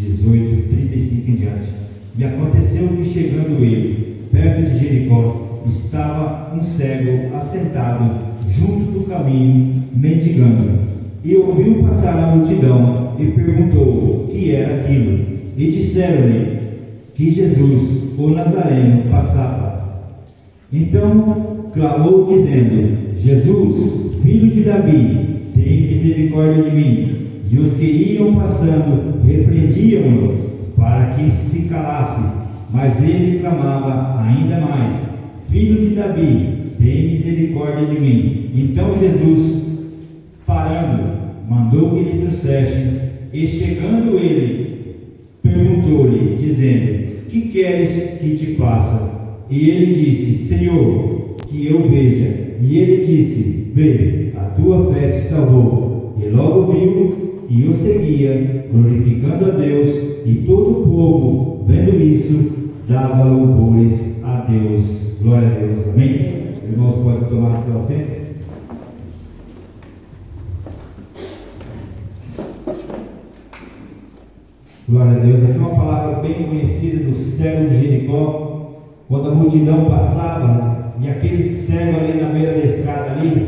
18, 35 em diante. E aconteceu que, chegando ele perto de Jericó, estava um cego assentado junto do caminho, mendigando. E ouviu passar a multidão e perguntou o que era aquilo. E disseram-lhe que Jesus, o Nazareno, passava. Então clamou, dizendo: Jesus, filho de Davi, tem misericórdia de mim. E os que iam passando repreendiam-no para que se calasse. Mas ele clamava ainda mais: Filho de Davi, tem misericórdia de mim. Então Jesus, parando, mandou que lhe trouxessem. E chegando ele, perguntou-lhe, dizendo: Que queres que te faça? E ele disse: Senhor, que eu veja. E ele disse: Vê, a tua fé te salvou. E logo viu e o seguia, glorificando a Deus. E todo o povo, vendo isso, dava louvores a Deus. Glória a Deus. Amém? Os irmãos podem tomar seu assento. Glória a Deus. Aqui uma palavra bem conhecida do cego de Jericó, quando a multidão passava e aquele cego ali na beira da estrada ali,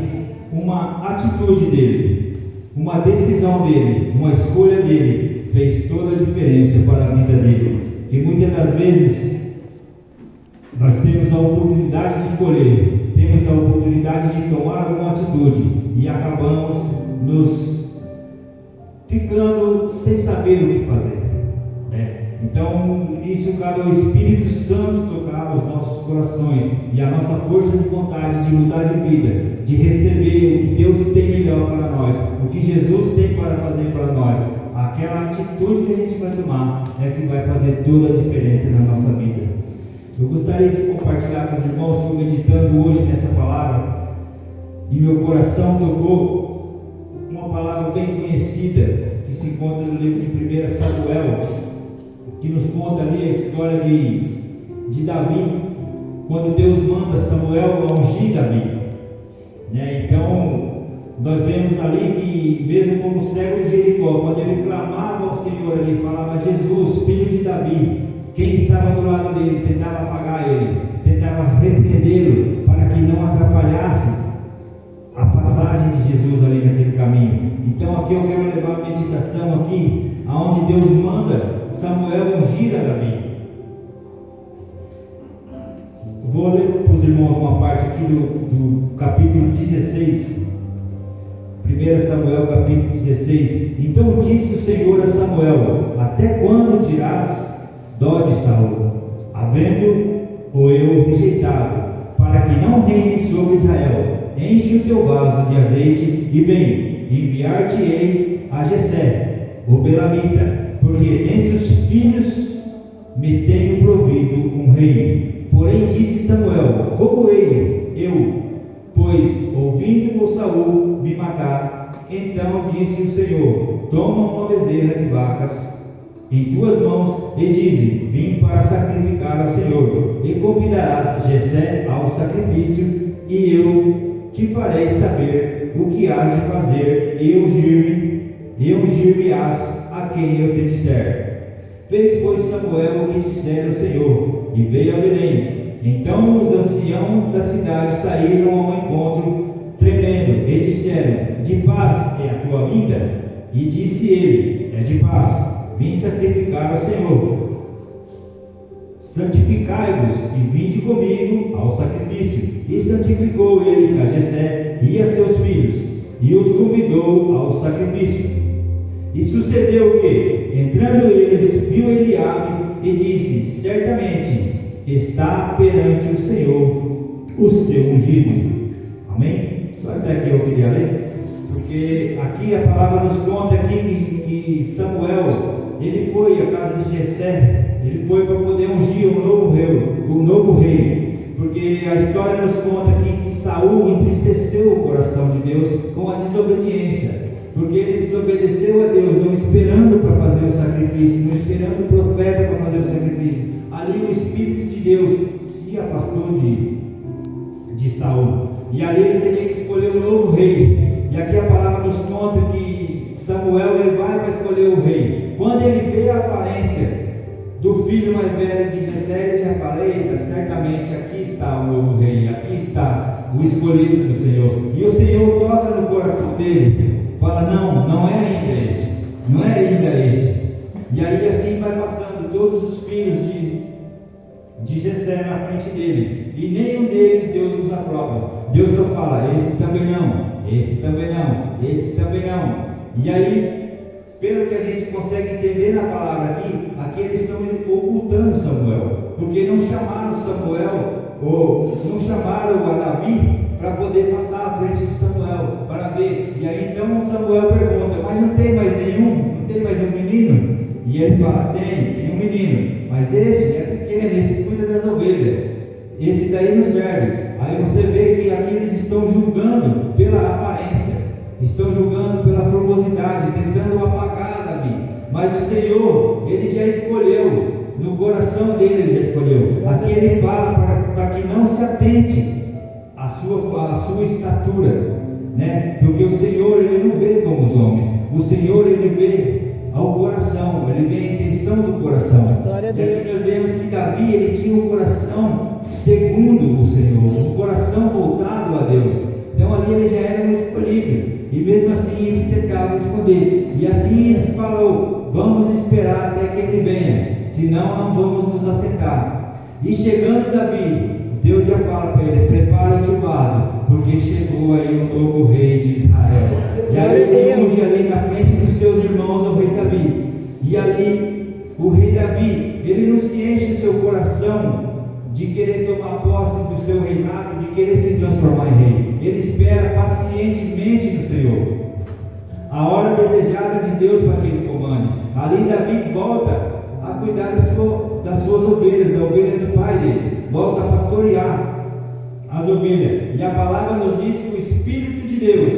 uma atitude dele, uma decisão dele, uma escolha dele fez toda a diferença para a vida dele. E muitas das vezes nós temos a oportunidade de escolher, temos a oportunidade de tomar alguma atitude e acabamos nos ficando sem saber o que fazer. Então, isso cabe ao Espírito Santo tocar os nossos corações e a nossa força de vontade de mudar de vida, de receber o que Deus tem melhor para nós, o que Jesus tem para fazer para nós. Aquela atitude que a gente vai tomar é que vai fazer toda a diferença na nossa vida. Eu gostaria de compartilhar com os irmãos, estou meditando hoje nessa palavra e meu coração tocou uma palavra bem conhecida que se encontra no livro de 1 Samuel, que nos conta ali a história de Davi, quando Deus manda Samuel ungir Davi. Então, nós vemos ali que, mesmo como cego de Jericó, quando ele clamava ao Senhor ali, falava: Jesus, filho de Davi, quem estava do lado dele tentava apagar ele, tentava repreendê-lo para que não atrapalhasse a passagem de Jesus ali naquele caminho. Então aqui eu quero levar a meditação aqui, aonde Deus manda Samuel ungir a Davi. Vou ler para os irmãos uma parte aqui do capítulo 16. 1 Samuel capítulo 16. Então disse o Senhor a Samuel: Até quando dirás dó de Saul, havendo-o eu rejeitado, para que não reine sobre Israel? Enche o teu vaso de azeite e vem, enviar-te-ei a Jessé, o belamita, porque dentre os filhos me tenho provido um rei. Porém disse Samuel: Como hei eu, pois ouvindo Saul me matar? Então disse o Senhor: Toma uma bezerra de vacas em tuas mãos e dize: Vim para sacrificar ao Senhor, e convidarás Jessé ao sacrifício, e eu te farei saber o que hás de fazer, e ungir-me-ás a quem eu te disser. Fez, pois, Samuel o que dissera o Senhor, e veio a Belém. Então os anciãos da cidade saíram ao encontro, tremendo, e disseram: De paz é a tua vinda? E disse ele: É de paz, vim sacrificar ao Senhor. Santificai-vos e vinde comigo ao sacrifício. E santificou ele a Jessé e a seus filhos, e os convidou ao sacrifício. E sucedeu que, entrando eles, viu Eliabe e disse: Certamente está perante o Senhor o seu ungido. Amém? Só até aqui eu queria ler, porque aqui a palavra nos conta aqui que Samuel, ele foi à casa de Jessé, ele foi para poder ungir o novo rei, porque a história nos conta aqui que Saul entristeceu o coração de Deus com a desobediência, porque ele desobedeceu a Deus, não esperando para fazer o sacrifício, não esperando o profeta para fazer o sacrifício. Ali o Espírito de Deus se afastou de Saul, e ali ele teria que escolher um novo rei. E aqui a palavra nos conta que Samuel ele vai para escolher o rei. Quando Quando ele vê a aparência do filho mais velho de Jessé, eu já falei, certamente aqui está o novo rei, aqui está o escolhido do Senhor. E o Senhor toca no coração dele, fala: não é ainda esse, não é ainda esse. E aí assim vai passando todos os filhos de Jessé na frente dele, e nenhum deles Deus nos aprova. Deus só fala: esse também não, esse também não, esse também não. E aí, pelo que a gente consegue entender na palavra aqui eles estão ocultando Samuel, porque não chamaram Samuel, ou não chamaram a Davi para poder passar à frente de Samuel, para ver. E aí então Samuel pergunta: mas não tem mais nenhum? Não tem mais um menino? E eles falam: tem um menino, mas esse é pequeno, esse cuida das ovelhas, esse daí não serve. Aí você vê que aqui eles estão julgando pela aparência, estão julgando pela formosidade, tentando apagar Davi. Mas o Senhor, ele já escolheu, no coração dele ele já escolheu. Aqui ele fala para que não se atente à sua estatura, né? Porque o Senhor, ele não vê como os homens. O Senhor, ele vê ao coração, ele vê a intenção do coração. Glória a Deus. E aqui nós vemos que Davi, ele tinha um coração segundo o Senhor, um coração voltado a Deus. Então ali ele já era um escolhido, e mesmo assim eles tentavam esconder. E assim eles falaram: vamos esperar até que ele venha, senão não vamos nos assentar. E chegando Davi, Deus já fala para ele: prepara-te o vaso, porque chegou aí o novo rei de Israel. E aí ele unge ali na frente dos seus irmãos o rei Davi. E ali o rei Davi, ele não se enche o seu coração de querer tomar posse do seu reinado, de querer se transformar em rei. Ele espera pacientemente do Senhor a hora desejada de Deus para que ele comande. Ali Davi volta a cuidar das suas ovelhas, da ovelha do pai dele, volta a pastorear as ovelhas. E a palavra nos diz que o Espírito de Deus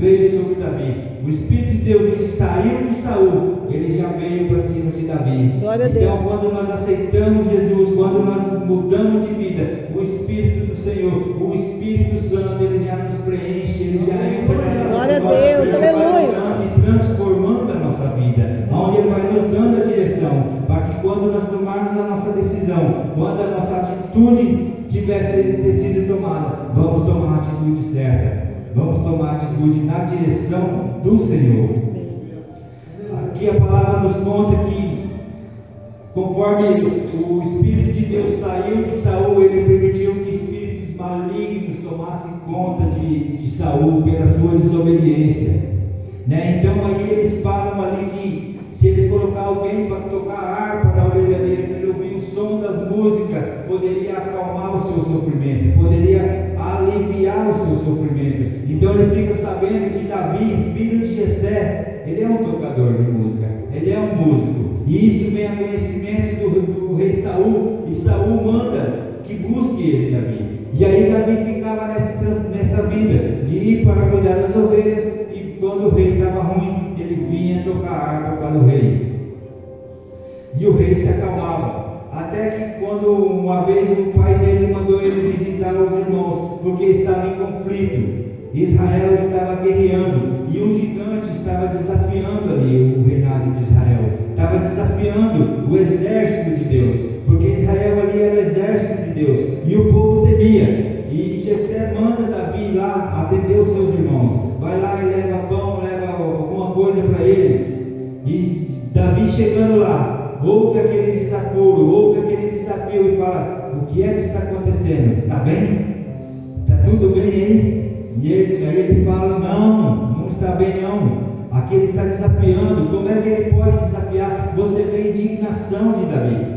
veio sobre Davi. O Espírito de Deus, ele saiu de Saul, ele já veio para cima de Davi. Glória a Deus. Então, quando nós aceitamos Jesus, quando nós mudamos de vida, o Espírito do Senhor, o Espírito Santo, ele já nos preenche, ele já entra. Glória a Deus, aleluia. E transformando a nossa vida, onde ele vai nos dando a direção, para que quando nós tomarmos a nossa decisão, quando a nossa atitude tivesse ter sido tomada, vamos tomar a atitude certa. Vamos tomar atitude na direção do Senhor. Aqui a palavra nos conta que, conforme o Espírito de Deus saiu de Saul, ele permitiu que espíritos malignos tomassem conta de Saul pela sua desobediência, né? Então aí eles falam ali que se ele colocar alguém para tocar harpa na orelha dele, para ele ouvir o som das músicas, poderia acalmar o seu sofrimento, poderia aliviar o seu sofrimento. Então eles ficam sabendo que Davi, filho de Jessé, ele é um tocador de música, ele é um músico. E isso vem a conhecimento do rei Saul, e Saul manda que busque ele, Davi. E aí Davi ficava nessa vida de ir para cuidar das ovelhas, e quando o rei estava ruim, ele vinha tocar harpa para o rei. E o rei se acalmava. Até que quando uma vez o pai dele mandou ele visitar os irmãos, porque estava em conflito, Israel estava guerreando, e um gigante estava desafiando ali o reinado de Israel, estava desafiando o exército de Deus, porque Israel ali era o exército de Deus, e o povo temia. E Jessé manda Davi lá atender os seus irmãos, vai lá e leva pão, leva alguma coisa para eles. E Davi chegando lá, ouve aquele desaforo, ouve aquele desafio e fala: o que é que está acontecendo? Está bem? Está tudo bem aí? E aí eles falam: não está bem não. Aqui ele está desafiando. Como é que ele pode desafiar? Você vê a indignação de Davi.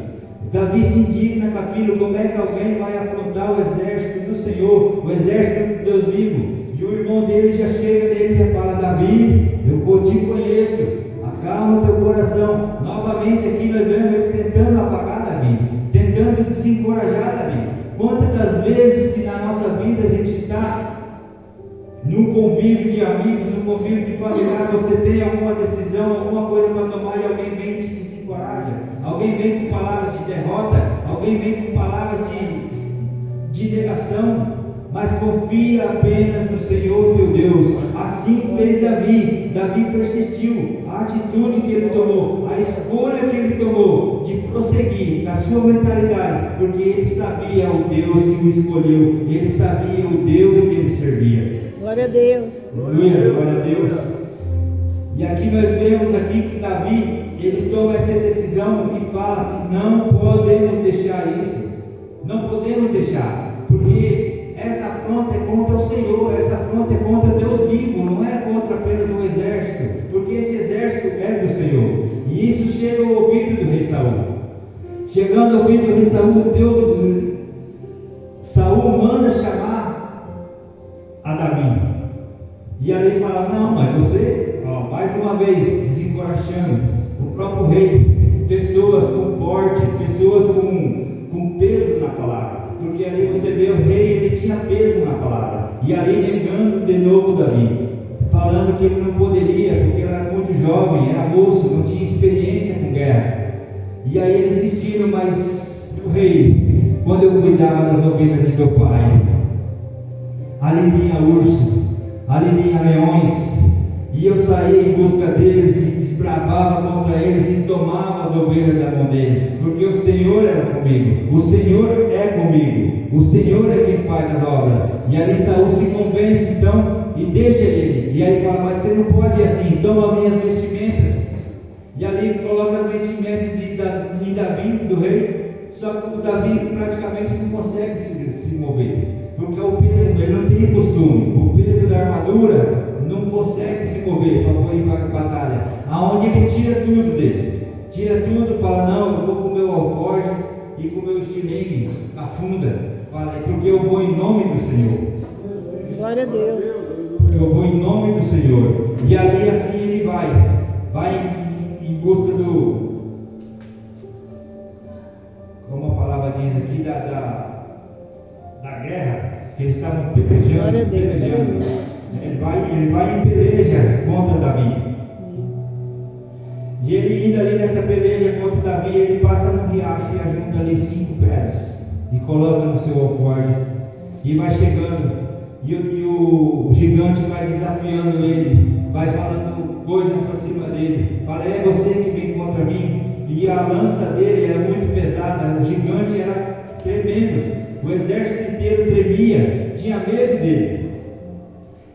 Davi se indigna com aquilo. Como é que alguém vai afrontar o exército do Senhor, o exército do Deus vivo? E o irmão dele já chega nele e já fala: Davi, eu te conheço, acalma teu coração. Novamente aqui nós vemos ele tentando apagar Davi, tentando desencorajar Davi. Quantas das vezes que na nossa vida a gente está num convívio de amigos, num convívio de familiar, você tem alguma decisão, alguma coisa para tomar e alguém vem e te desencoraja, alguém vem com palavras de derrota, alguém vem com palavras de negação, mas confia apenas no Senhor teu Deus. Assim fez Davi. Davi persistiu a atitude que ele tomou, a escolha que ele tomou de prosseguir com a sua mentalidade, porque ele sabia o Deus que o escolheu, ele sabia o Deus que ele servia. Glória a Deus. Aleluia, glória a Deus. E aqui nós vemos aqui que Davi, ele toma essa decisão e fala assim: não podemos deixar isso, não podemos deixar, porque essa afronta é contra o Senhor, essa afronta é contra Deus vivo, não é contra apenas um exército, porque esse exército é do Senhor. E isso chega ao ouvido do rei Saul. Chegando ao ouvido do rei Saul, Saul manda chamar a Davi. E ali ele fala: não, mas você, mais uma vez, desencorajando o próprio rei, pessoas com porte, pessoas com peso na palavra. Porque ali você vê o rei, ele tinha peso na palavra. E ali negando de novo Davi, falando que ele não poderia, porque ele era muito jovem, era moço, não tinha experiência com guerra. E aí eles insistiram: mas o rei, quando eu cuidava das ovelhas de meu pai, ali vinha urso, ali vinha leões, e eu saía em busca deles e desbravava contra eles e tomava as ovelhas da mão dele, porque o Senhor era comigo, o Senhor é comigo, o Senhor é quem faz as obras. E ali Saul se convence então e deixa ele, e aí fala: mas você não pode ir assim, toma minhas vestimentas. E ali coloca as vestimentas de Davi, do rei. Só que o Davi praticamente não consegue se mover, porque o peso, ele não tem costume, o peso da armadura não consegue se mover para ir para a batalha, aonde ele tira tudo dele, tira tudo, fala: não, eu vou com o meu alforje e com o meu estilingue, afunda, fala, porque eu vou em nome do Senhor. Glória a Deus. Eu vou em nome do Senhor. E ali assim ele vai em busca do, como a palavra diz aqui, da guerra, que eles estavam pelejando. Ele vai em peleja contra Davi. E ele indo ali nessa peleja contra Davi, ele passa no riacho e ajunta ali 5 pedras e coloca no seu alforje e vai chegando. E o gigante vai desafiando ele, vai falando coisas para cima dele, fala: é você que vem contra mim. E a lança dele era muito pesada, o gigante era tremendo, o exército inteiro tremia, tinha medo dele.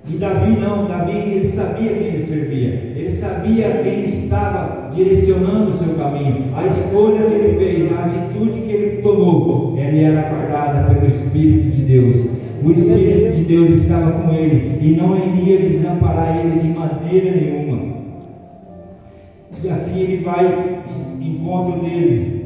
E Davi não, Davi ele sabia quem ele servia, ele sabia quem estava direcionando o seu caminho, a escolha que ele fez, a atitude que ele tomou, ele era guardada pelo Espírito de Deus. O Espírito de Deus estava com ele e não iria desamparar ele de maneira nenhuma. E assim ele vai em encontro dele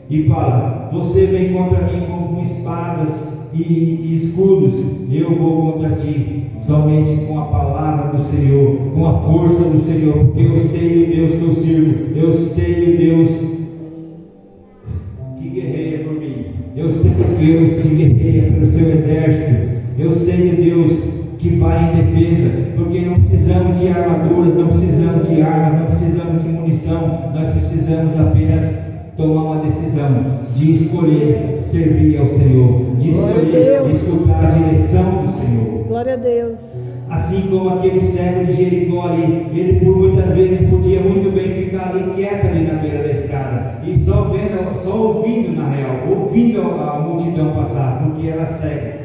e fala: você vem contra mim com espadas e escudos, eu vou contra ti somente com a palavra do Senhor, com a força do Senhor, porque eu sei o Deus que eu sirvo, eu sei o Deus que guerreia por mim, eu sei o Deus que guerreia pelo seu exército, eu sei o Deus que vai em defesa, porque não precisamos de armaduras, não precisamos de armas, não precisamos de munição, nós precisamos apenas tomar uma decisão de escolher servir ao Senhor, de escolher escutar a direção do Senhor. Glória a Deus. Assim como aquele cego de Jericó ali, ele por muitas vezes podia muito bem ficar ali quieto ali na beira da estrada e só ouvindo, na real, ouvindo a multidão passar, porque era cego.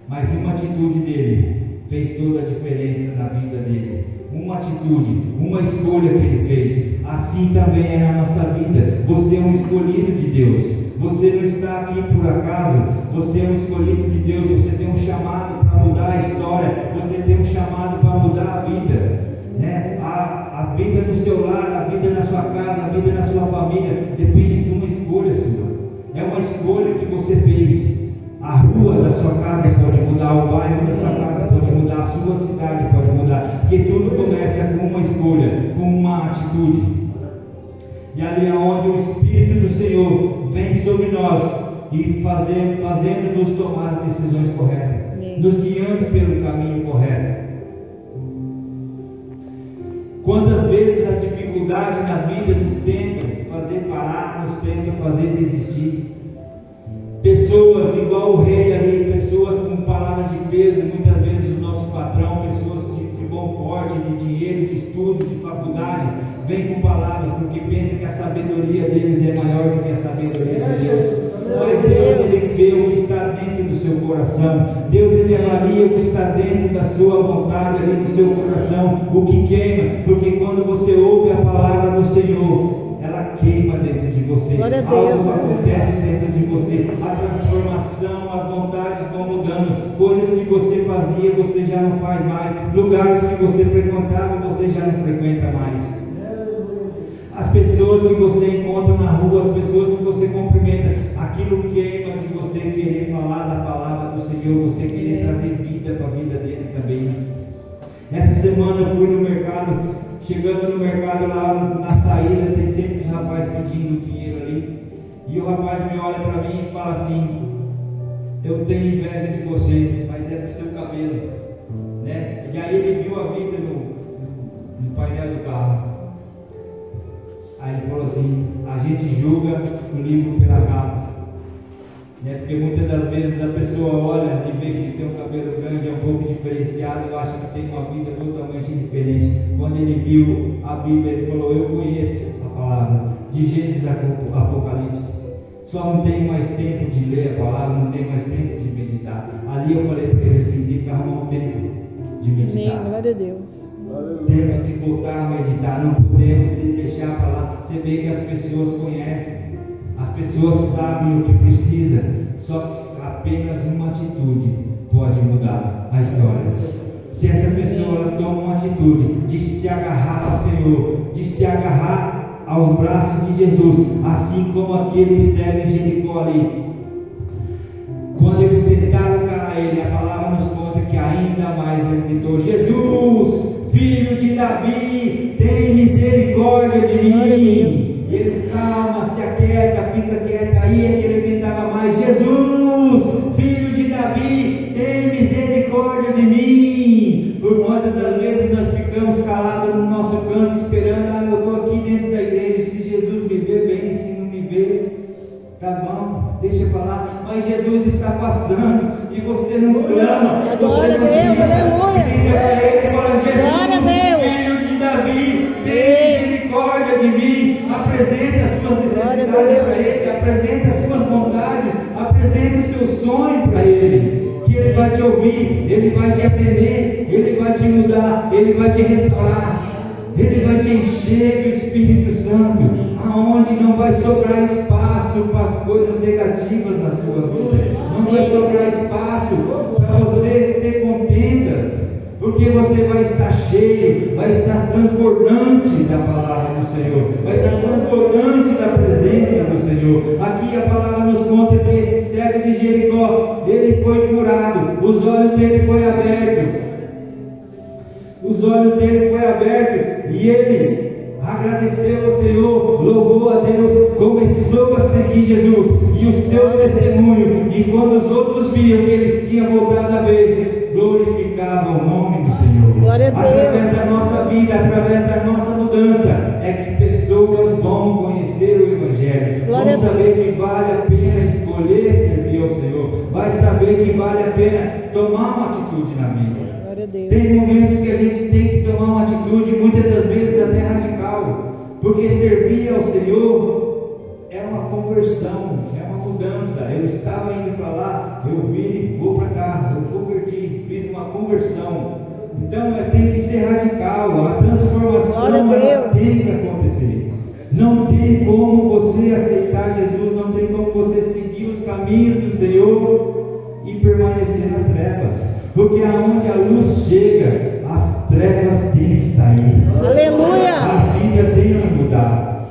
Mas uma atitude dele fez toda a diferença na vida dele. Uma atitude, uma escolha que ele fez. Assim também é na nossa vida. Você é um escolhido de Deus. Você não está aqui por acaso. Você é um escolhido de Deus. Você tem um chamado para mudar a história. Você tem um chamado para mudar a vida, né? A vida do seu lar, a vida na sua casa, a vida na sua família depende de uma escolha sua. É uma escolha que você fez. A rua da sua casa pode mudar, o bairro da sua casa pode mudar, a sua cidade pode mudar, porque tudo começa com uma escolha, com uma atitude. E ali é onde o Espírito do Senhor vem sobre nós e fazendo-nos tomar as decisões corretas, nos guiando pelo caminho correto. Quantas vezes as dificuldades na vida nos tentam fazer parar, nos tentam fazer desistir. Pessoas igual o rei ali, pessoas com palavras de peso, muitas vezes o nosso patrão, pessoas de bom porte, de dinheiro, de estudo, de faculdade, vem com palavras, porque pensa que a sabedoria deles é maior do que a sabedoria de Deus. Mas Deus, Ele vê o que está dentro do seu coração. Deus, Ele avalia o que está dentro da sua vontade, ali no seu coração, o que queima, porque quando você ouve a palavra do Senhor, ela queima dentro de você. Algo acontece dentro de você. A transformação, as vontades vão mudando. Coisas que você fazia, você já não faz mais. Lugares que você frequentava, você já não frequenta mais. As pessoas que você encontra na rua, as pessoas que você cumprimenta, aquilo queima de você querer falar da palavra do Senhor, você querer trazer vida para a vida dele também. Essa semana eu fui no mercado, chegando no mercado lá na saída, tem sempre os rapazes pedindo dinheiro ali, e o rapaz me olha para mim e fala assim: eu tenho inveja de você, mas é do seu cabelo, né? E aí ele viu a Bíblia no painel do carro. Aí ele falou assim: a gente julga o livro pela capa, né? Porque muitas das vezes a pessoa olha e vê que ele tem um cabelo grande, é um pouco diferenciado, acha que tem uma vida totalmente diferente. Quando ele viu a Bíblia, ele falou: eu conheço a palavra, de Gênesis a Apocalipse, só não tenho mais tempo de ler a palavra, não tenho mais tempo de meditar. Ali eu falei para ele assim: tem que arrumar um tempo de meditar. Amém, glória a Deus. Temos que voltar a meditar, não podemos deixar para lá. Você vê que as pessoas conhecem, as pessoas sabem o que precisa, só que apenas uma atitude pode mudar a história. Se essa pessoa toma uma atitude de se agarrar ao Senhor, de se agarrar aos braços de Jesus, assim como aquele cego em Jericó ali, quando eles tentaram encarar ele, a palavra nos conta que ainda mais ele gritou: Jesus, Filho de Davi, tem misericórdia de mim. E eles: calma, se aquieta, fica quieta. Aí é que ele gritava mais: Jesus, Filho de Davi, tem misericórdia de mim. Por muitas das vezes nós ficamos calados no nosso canto, esperando: eu estou aqui dentro da igreja, se Jesus me vê bem, se não me vê, tá bom, deixa para lá. Mas Jesus está passando e você não clama. Glória a Deus, aleluia. Glória a Deus. Filho de Davi, tem misericórdia de mim. Apresenta as suas necessidades para Ele, apresenta as suas vontades, apresenta o seu sonho para Ele, que Ele vai te ouvir, Ele vai te atender, Ele vai te mudar, Ele vai te restaurar, Ele vai te encher do Espírito Santo, aonde não vai sobrar espaço para as coisas negativas na sua vida, não vai sobrar espaço para você ter contendas, porque você vai estar cheio, vai estar transbordante da palavra do Senhor, vai estar transbordante da presença do Senhor. Aqui a palavra nos conta que esse cego de Jericó, ele foi curado, os olhos dele foi aberto, e ele agradeceu ao Senhor, louvou a Deus, começou a seguir Jesus, e o seu testemunho, e quando os outros viam que eles tinham voltado a ver, glorificavam o nome do Senhor. Glória a Deus. Através da nossa vida, através da nossa mudança, é que pessoas vão conhecer o Evangelho, Glória vão saber que vale a pena escolher servir ao Senhor, vai saber que vale a pena tomar uma atitude na vida. Tem momentos que a gente tem que tomar uma atitude, muitas das vezes até radical, porque servir ao Senhor é uma conversão, é uma mudança. Eu estava indo para lá, eu vim, vou para cá, eu converti, fiz uma conversão. Então tem que ser radical, a transformação ela tem que acontecer. Não tem como você aceitar Jesus, não tem como você seguir os caminhos do Senhor e permanecer nas trevas. Porque aonde a luz chega, as trevas têm que sair. Aleluia! A vida tem que mudar.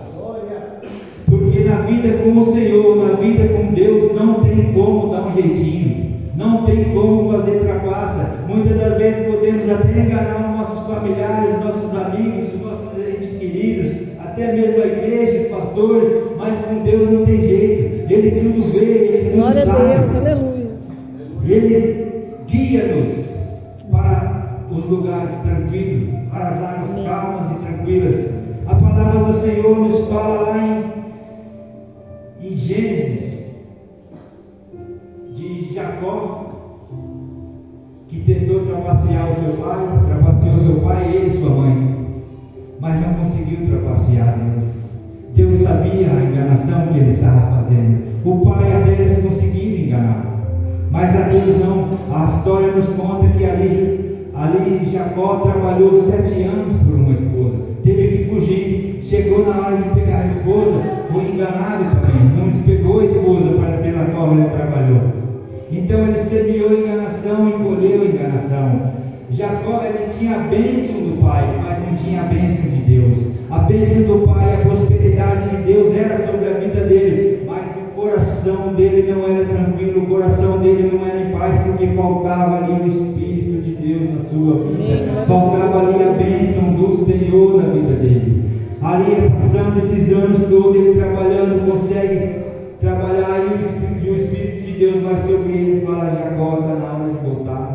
Porque na vida com o Senhor, na vida com Deus, não tem como dar um jeitinho. Não tem como fazer trapaça. Muitas das vezes podemos até enganar nossos familiares, nossos amigos, nossos entes queridos, até mesmo a igreja, os pastores, mas com Deus não tem jeito. Ele tudo vê, Ele tudo Glória sabe. Glória a Deus, aleluia. Ele guia-nos para os lugares tranquilos, para as águas calmas e tranquilas. A palavra do Senhor nos fala lá em Gênesis, de Jacó, que tentou trapacear o seu pai, trapaceou seu pai, ele e sua mãe. mas não conseguiu trapacear Deus. Deus sabia a enganação que ele estava fazendo. O pai Adeles conseguiu enganar, mas a Deus não. A história nos conta que ali Jacó trabalhou 7 anos por uma esposa, teve que fugir, chegou na hora de pegar a esposa, foi enganado também, não pegou a esposa pela qual ele trabalhou. Então ele semeou enganação e colheu enganação. Jacó, ele tinha a bênção do pai, mas não tinha a bênção de Deus. A bênção do pai, a prosperidade de Deus era sobre a vida dele, mas o coração dele não era tranquilo, o coração dele não era em paz, porque faltava ali o Espírito de Deus na sua vida, faltava ali a bênção do Senhor na vida dele. Ali, passando esses anos todos, ele trabalhando, consegue trabalhar, e o Espírito de Deus vai sobre ele e fala: Jacó, está na hora de voltar,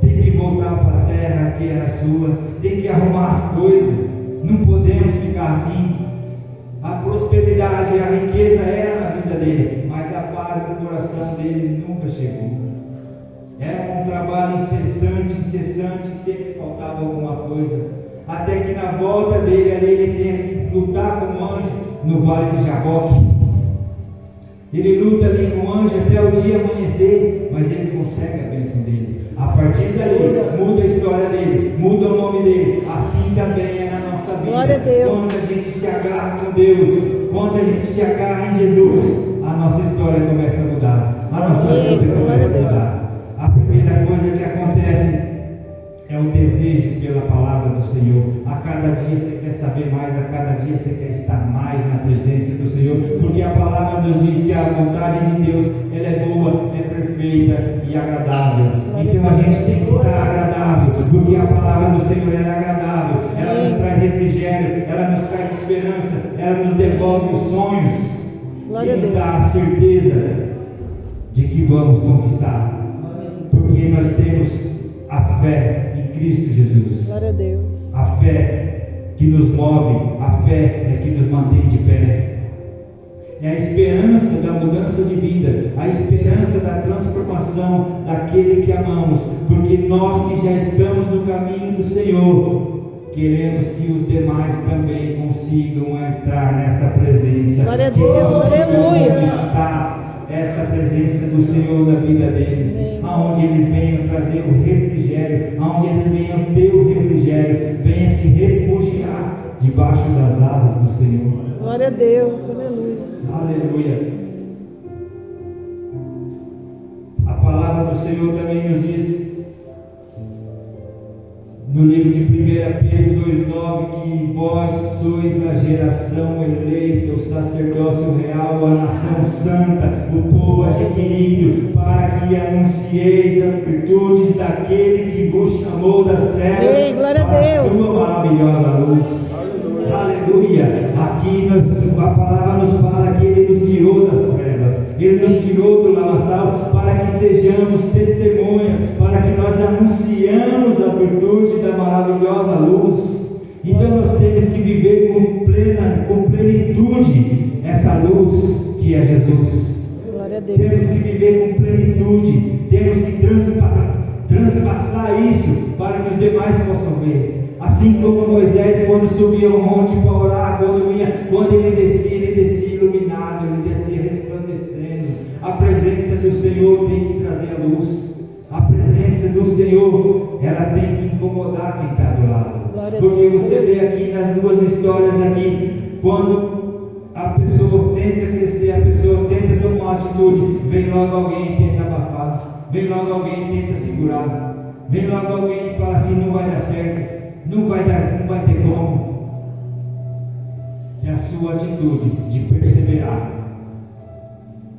tem que voltar para a terra que era sua, tem que arrumar as coisas, não podemos ficar assim. A prosperidade, a riqueza era na vida dele, mas a paz do coração dele nunca chegou. Era um trabalho incessante, sempre faltava alguma coisa, até que na volta dele ali, ele tem que lutar com o anjo no vale de Jaboque. Ele luta ali com o anjo até o dia amanhecer, mas ele consegue a bênção dele. A partir dali, muda a história dele, muda o nome dele. Assim também é na nossa vida. Glória a Deus. Quando a gente se agarra com Deus, quando a gente se agarra em Jesus, a nossa história começa a mudar, a nossa vida começa a mudar. A primeira coisa que acontece é o desejo pela palavra do Senhor. A cada dia você quer saber mais, a cada dia você quer estar mais na presença do Senhor, porque a palavra nos diz que a vontade de Deus, ela é boa, é perfeita e agradável. Então a gente tem que estar agradável, porque a palavra do Senhor é agradável, ela nos traz refrigério, ela nos traz esperança, ela nos devolve os sonhos e nos dá a certeza de que vamos conquistar, porque nós temos a fé em Cristo Jesus. Glória a Deus. A fé que nos move, a fé é que nos mantém de pé. É a esperança da mudança de vida, a esperança da transformação daquele que amamos, porque nós que já estamos no caminho do Senhor, queremos que os demais também consigam entrar nessa presença. Glória a Deus, aleluia. Essa presença do Senhor na vida deles, aonde eles venham trazer o refrigério, aonde eles venham ter o refrigério, venham se refugiar debaixo das asas do Senhor. Glória a Deus, aleluia. Aleluia. A palavra do Senhor também nos diz no livro de 1 Pedro 2,9 que vós sois a geração eleita, o sacerdócio real, a nação santa, o povo adquirido, para que anuncieis as virtudes daquele que vos chamou das trevas para a sua maravilhosa luz. Aleluia. Aqui a palavra nos fala que Ele nos tirou das trevas, Ele nos tirou do lamaçal para que sejamos testemunhas, para que nós anunciamos a virtude da maravilhosa luz. Então nós temos que viver com plenitude essa luz que é Jesus. Glória a Deus. Temos que viver com plenitude, temos que transpassar isso para que os demais possam ver. Assim como Moisés, quando subia ao monte para orar, quando ele descia iluminado, ele descia resplandecendo. A presença do Senhor tem que trazer a luz. A presença do Senhor, ela tem que incomodar quem está do lado. Porque você vê aqui nas duas histórias aqui, quando a pessoa tenta crescer, a pessoa tenta tomar uma atitude, vem logo alguém e tenta abafar, vem logo alguém e tenta segurar, vem logo alguém e fala assim: não vai dar certo. Não vai ter como. É a sua atitude de perseverar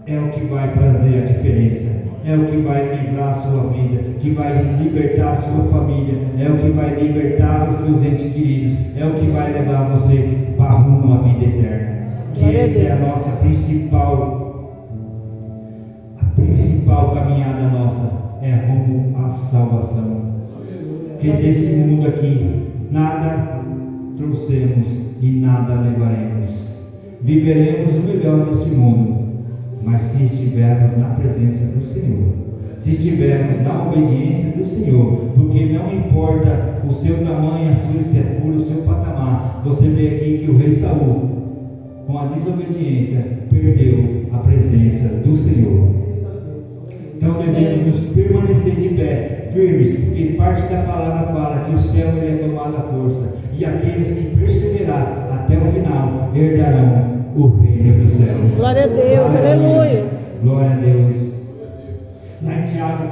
é o que vai trazer a diferença, é o que vai livrar a sua vida, que vai libertar a sua família, é o que vai libertar os seus entes queridos, é o que vai levar você para rumo à vida eterna. Que essa é a nossa principal caminhada nossa, é rumo à salvação. Que desse mundo aqui nada trouxemos e nada levaremos. Viveremos o melhor desse mundo, mas se estivermos na presença do Senhor, se estivermos na obediência do Senhor, porque não importa o seu tamanho, a sua estatura, o seu patamar. Você vê aqui que o rei Saul, com a desobediência, perdeu a presença do Senhor. Então devemos nos permanecer de pé, firmes, porque parte da palavra fala que o céu ele é tomado à força, e aqueles que perseverar até o final herdarão o reino dos céus. Glória a Deus, aleluia. Glória a Deus. Lá em Tiago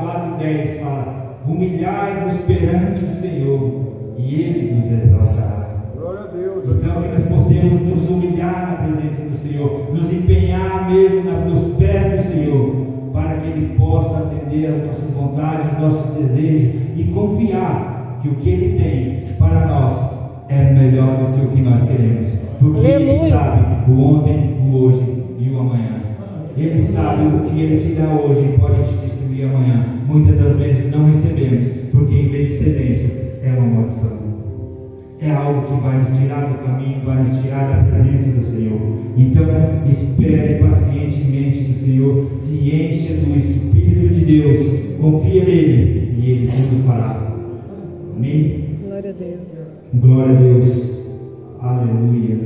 4,10 fala: humilhai-vos perante o Senhor, e Ele vos exaltará. Glória a Deus. Então que nós possamos nos humilhar na presença do Senhor, nos empenhar mesmo nos pés do Senhor, para que Ele possa atender às nossas vontades, aos nossos desejos, e confiar que o que Ele tem para nós é melhor do que o que nós queremos, porque Ele sabe o ontem, o hoje e o amanhã. Ele sabe o que Ele te dá hoje pode te destruir amanhã. Muitas das vezes não recebemos, porque em vez de ser bênção, é uma maldição. É algo que vai nos tirar do caminho, vai nos tirar da presença do Senhor. Então, espere pacientemente do Senhor, se encha do Espírito de Deus, confia nele e Ele tudo fará. Amém? Glória a Deus. Glória a Deus. Aleluia.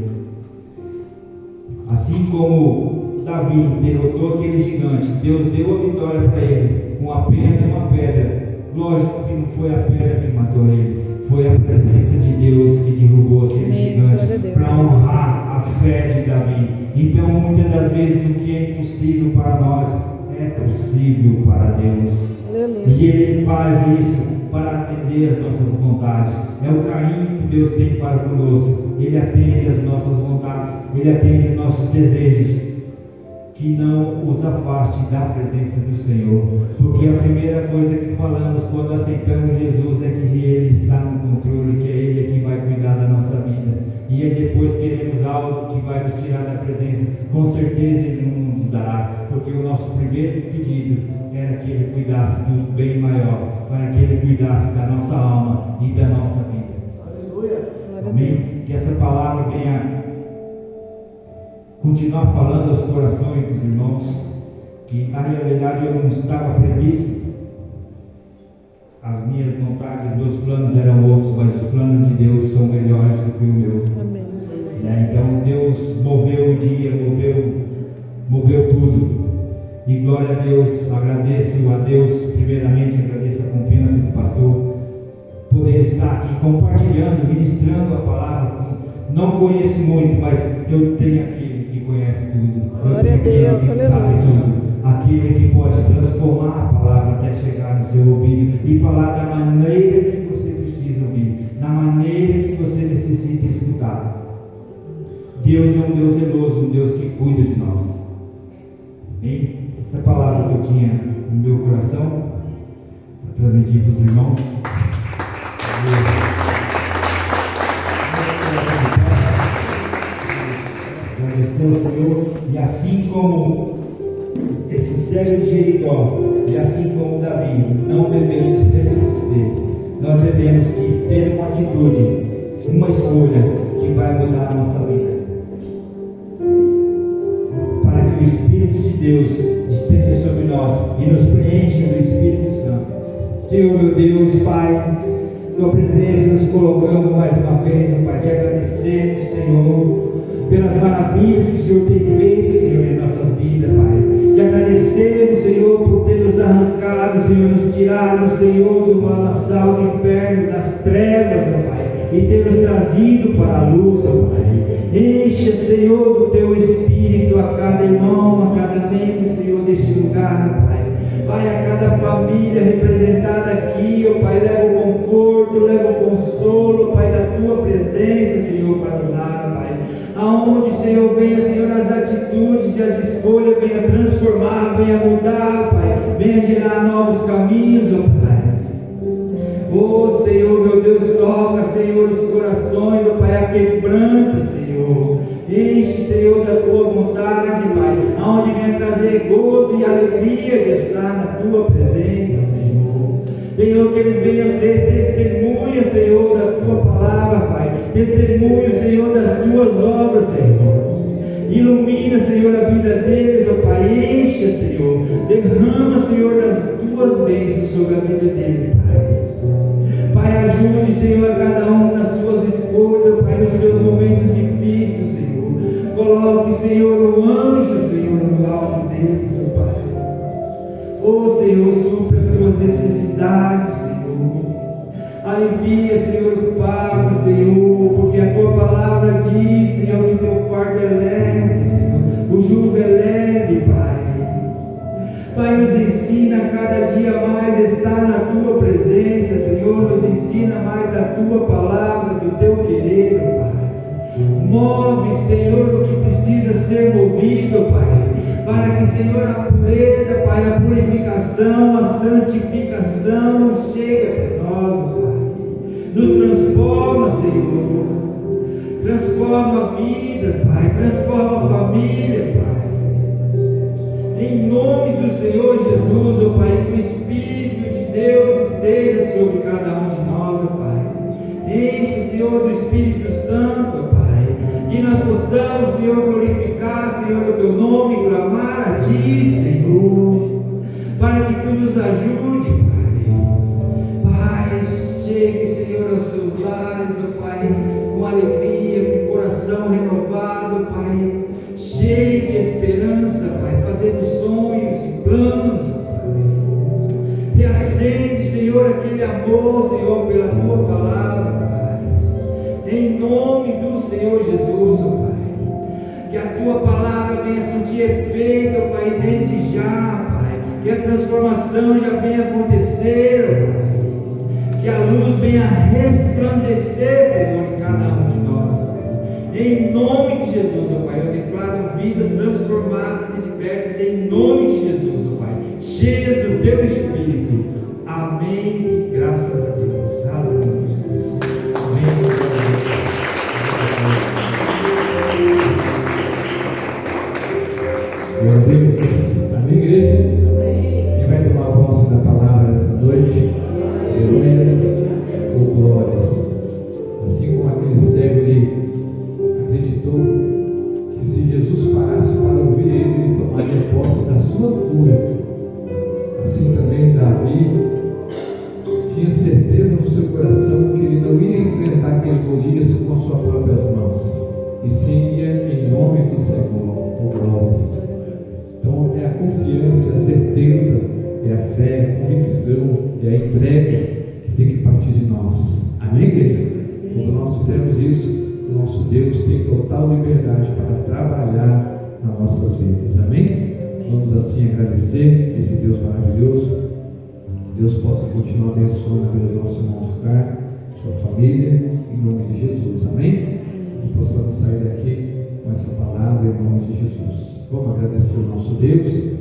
Assim como Davi derrotou aquele gigante, Deus deu a vitória para ele com apenas uma pedra. Lógico que não foi a pedra que matou ele, foi a presença de Deus que derrubou aquele gigante para honrar a fé de Davi. Então, muitas das vezes, o que é impossível para nós é possível para Deus. Aleluia. E Ele faz isso para atender as nossas vontades. É o carinho que Deus tem para conosco. Ele atende as nossas vontades, Ele atende os nossos desejos. Que não os afaste da presença do Senhor, porque a primeira coisa que falamos quando aceitamos Jesus é que Ele está no controle, que é Ele que vai cuidar da nossa vida, e aí depois queremos algo que vai nos tirar da presença, com certeza Ele não nos dará, porque o nosso primeiro pedido era que Ele cuidasse do bem maior, para que Ele cuidasse da nossa alma e da nossa vida. Aleluia. Amém? Que essa palavra venha continuar falando aos corações dos irmãos, que na realidade eu não estava previsto, as minhas vontades, os meus planos eram outros, mas os planos de Deus são melhores do que o meu. Amém. Então Deus moveu o dia, moveu tudo, e glória a Deus. Agradeço a Deus, primeiramente agradeço a confiança do pastor, poder estar aqui compartilhando, ministrando a palavra. Não conheço muito, mas eu tenho aquele que conhece tudo. Glória a Deus, que sabe tudo. Aquele que pode transformar a palavra até chegar no seu ouvido e falar da maneira que você precisa ouvir, na maneira que você necessita escutar. Deus é um Deus zeloso, um Deus que cuida de nós. Amém? Essa palavra que eu tinha no meu coração para transmitir para os irmãos. Agradecer ao Senhor, e assim como esse cego de Jericó, e assim como Davi, não devemos retroceder, nós devemos que ter uma atitude, uma escolha que vai mudar a nossa vida, para que o Espírito de Deus esteja sobre nós e nos preencha do Espírito Santo. Senhor meu Deus, Pai, tua presença nos colocando mais uma vez, Pai, te agradecemos, Senhor, pelas maravilhas que o Senhor tem feito, Senhor, em nossas vidas, Pai. Te agradecemos, Senhor, por ter nos arrancado, Senhor, nos tirado, Senhor, do lamaçal do inferno, das trevas, ó Pai, e ter nos trazido para a luz, ó Pai. Encha, Senhor, do teu Espírito a cada irmão, a cada membro, Senhor, deste lugar, ó Pai. Pai, a cada família representada aqui, ó Pai, leva o conforto, leva o consolo, Pai, da tua presença, Senhor, para nos dar, Pai. Aonde, Senhor, venha, Senhor, as atitudes e as escolhas, venha transformar, venha mudar, Pai, venha gerar novos caminhos, ó Pai. Oh, Senhor, meu Deus, toca, Senhor, os corações, ó Pai, a quebranta, Senhor. Enche, Senhor, da tua vontade, Pai, aonde venha trazer gozo e alegria de estar na tua presença, Senhor. Senhor, que eles venham ser testemunhas, Senhor, da tua palavra, Pai. Testemunhas, Senhor, das tuas obras, Senhor. Ilumina, Senhor, a vida deles, ó Pai. Encha, Senhor. Derrama, Senhor, das tuas bênçãos sobre a vida deles, Pai. Pai, ajude, Senhor, a cada um nas suas escolhas, Pai, nos seus momentos difíceis, Senhor. Coloque, Senhor, o anjo, Senhor, no alto deles, ó Pai. Oh, Senhor, supra as suas necessidades, Senhor. Alivia, Senhor, o fardo, Senhor, porque a tua palavra diz, Senhor, que o teu fardo é leve, Senhor. O jugo é leve, Pai. Pai, nos ensina cada dia mais a estar na tua presença, Senhor. Nos ensina mais da tua palavra, do teu querer, Pai. Move, Senhor, o que precisa ser movido, Pai. Para que, Senhor, a pureza, Pai, a purificação, a santificação chegue até nós, Pai. Nos transforma, Senhor. Transforma a vida, Pai. Transforma a família, Pai. Em nome do Senhor Jesus, ó Pai, que o Espírito de Deus esteja sobre cada um de nós, ó Pai. Enche, Senhor, do Espírito Santo, ó Pai. Que nós possamos, Senhor, glorificar, Senhor, o teu nome, clamar a ti, Senhor, para que tu nos ajude, Pai. Pai, chegue, Senhor, aos seus lares, ó Pai, com alegria, com o coração renovado, Pai, cheio de esperança, Pai, fazendo sonhos e planos, Pai. Reacende, Senhor, aquele amor, Senhor, pela tua palavra, Pai. Em nome do Senhor Jesus, ó Pai. Que a tua palavra venha sentir efeito, ó Pai, desde já, Pai. Que a transformação já venha acontecer, ó Pai. Que a luz venha resplandecer, Senhor, em cada um de nós, ó Pai. Em nome de Jesus, ó Pai, eu declaro vidas transformadas e libertas em nome de Jesus, ó Pai, cheias do teu Espírito. Amém. E graças a Deus. Aleluia, Jesus. Amém. Glória a Deus. Amém, igreja? Quem vai tomar posse da palavra nessa noite? Aleluia. Ou glórias. Assim como aquele cego ele acreditou que se Jesus parasse para ouvir ele tomaria posse da sua cura, assim também Davi tinha certeza no seu coração que ele não ia enfrentar aquele Golias com as suas próprias mãos, e sim ia em nome do Senhor. Oh, glórias. Então é a confiança, a certeza, é a fé, a convicção, é a entrega que tem que partir de nós. Amém, igreja? Quando nós fizermos isso, o nosso Deus tem total liberdade para trabalhar nas nossas vidas. Amém? Vamos assim agradecer esse Deus maravilhoso. Deus possa continuar abençoando a vida do nosso irmão Oscar, sua família, em nome de Jesus. Amém? Que possamos sair daqui com essa palavra em nome de Jesus. Vamos agradecer ao nosso Deus.